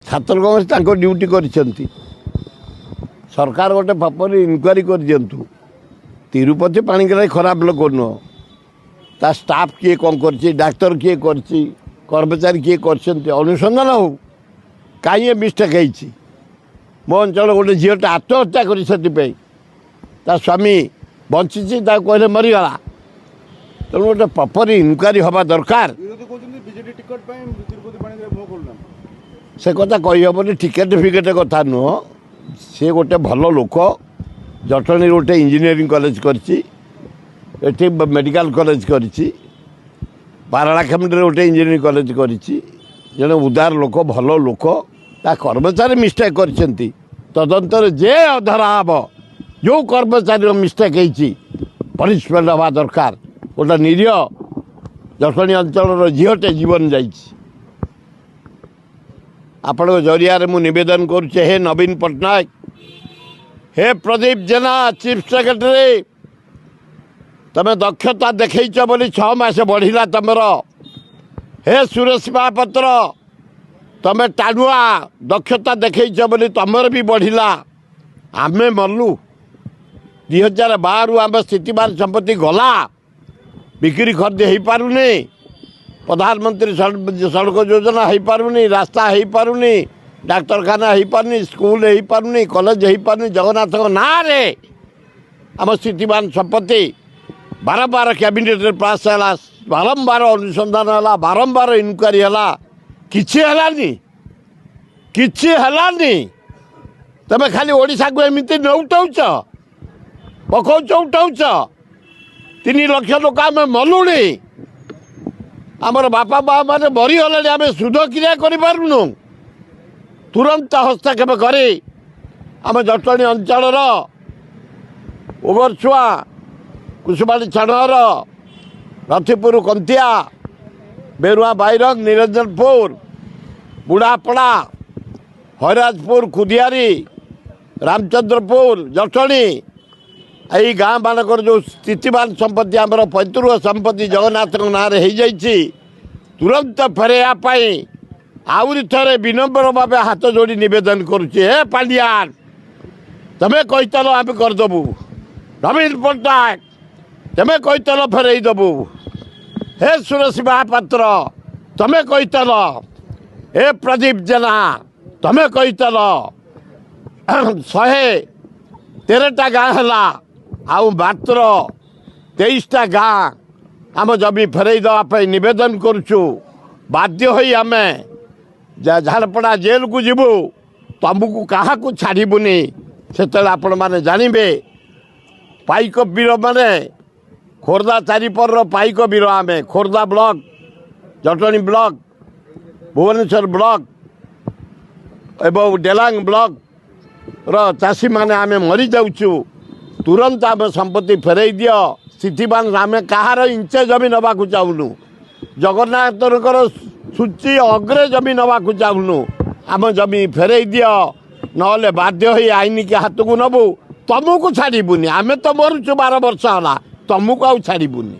छात्र कांग्रेस ड्यूटी कर सरकार गोटे प्रॉपर इनक्वारी कर दिंतु तिरुपति पाणिग्राही खराब लोक नुह ता स्टाफ किए कौन कर डाक्तर किए कर कर्मचारी किए कर अनुसंधान हो कहीं मिस्टेक है मो अंचल गोटे झीटे आत्महत्या कर स्वामी बंची कहले मरीगला तेणु गोटे प्रॉपर इनक्वारी हवा दरकार से कथा कहीहबनी टिकेट फिकेट कथा नुह सी गोटे भल लोक जटणी गोटे इंजीनियरिंग कॉलेज करती मेडिकल कॉलेज करती पारालाखेमुंडी गोटे इंजीनियरिंग कॉलेज करती जड़े उदार लोक भल लोक ता कर्मचारी मिस्टेक करछंती तदंतर जे अधरा हम जो कर्मचारी मिस्टेक होती पनिशमेंट हवा दरकार गोटे निरीह जटणी अंचल झीटे जीवन जाइए आपण जरिया मु निवेदन करुचे हे नवीन पट्टनायक हे प्रदीप जेना चीफ सेक्रेटरी तमें दक्षता देखईच बोली 6 मास बढ़िला तमर हे सुरेश महापात्र तमें टाणुआ दक्षता देखईच बोली तमर भी बढ़िला आमे मरलु 2012 आम स्थितिमान संपत्ति गला बिक्री खरीद हो पारुनी प्रधानमंत्री सड़क योजना हो पारुनी रास्ता हो पारुनी डाक्तरखाना हो पारुनी स्कूल हो पारुनी कॉलेज हो पारुनी जगन्नाथ ना रे आम स्थितिमान संपत्ति बारंबार कैबिनेट पास है बारंबार अनुसंधान है बारंबार इनक्वारी है किछि हलानी तमें खाली ओडिशा को एमती नौटाऊच पकाउच उठाऊच 3 लाख लोक आम मलुणी आमर बापा माँ मैंने मरीगले आम सुध क्रिया करूँ तुरंत हस्तक्षेप कर आम जटणी अंचल ओगरछुआ कुसुमाली छाणर रथिपुर कंतिया बेरुआ बैरंग निरंजनपुर बुढ़ापड़ा हरिराजपुर खुदियारी रामचंद्रपुर जटणी यही गाँ मानकर जो स्थितिमान संपत्ति आमर पैतृक संपत्ति जगन्नाथ ना तुरंत फेरैयापाई आउरी थे विनम्र भाव हाथ जोड़ी नवेदन करुचे हे पांडियान तमें कहीतल आम करदेबू नवीन पट्टनायक तमें कहीतल फेरईदेबू हे सुरेश महापात्र तमें कहीतल हे प्रदीप जेना तमें कहीतल 113टा गाँ है आउ मात्र 23टा गाँ आम जमी फेरई देवाई नवेदन करुचु बाध्य होई आमे झारपड़ा जेल को जीवु तुमको क्या छाड़बूनी से आपण मैंने जानवे पाइक वीर मैंने खोर्धा चारिपर पाइक वीर आम Khordha block Jatni block Bhubaneswar block एवं डेलांग ब्लॉक चाषी मैंने आम मरी जाऊँ तुरंत आम संपत्ति फेरई दि स्थितिमान आम कहार इंचे जमी नवा चाहूनु जगन्नाथ सूची अग्रे जमी नवा चाहूनु आम जमी फेरई दि ना बाध्य हो आईन के हाथ को नबू तुमको छाड़बूनी आम तो मरुचु 12 वर्ष है तुमको आउ छाड़बूनी।